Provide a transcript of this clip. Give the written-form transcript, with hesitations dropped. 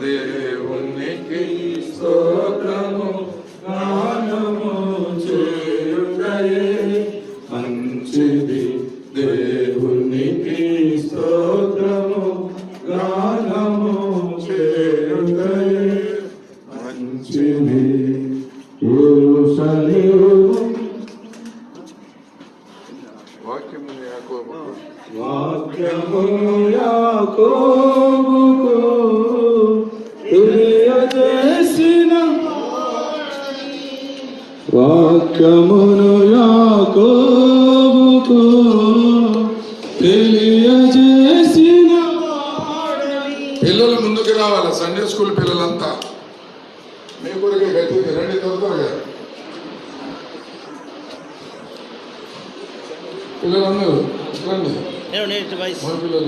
దేవునికి స్తోత్రము గానము చేయుటయే మంచిది. దేవునికి స్తోత్రము గానము చేయుటయే మంచిది. వాక్యమును యాకోబుకు తెలియజేసిన పిల్లలు ముందుకు రావాలి. సండే స్కూల్ పిల్లలంతా మీ కొరకే గట్టింది. రండి త్వరగా పిల్లలందరూ రండి. పిల్లలు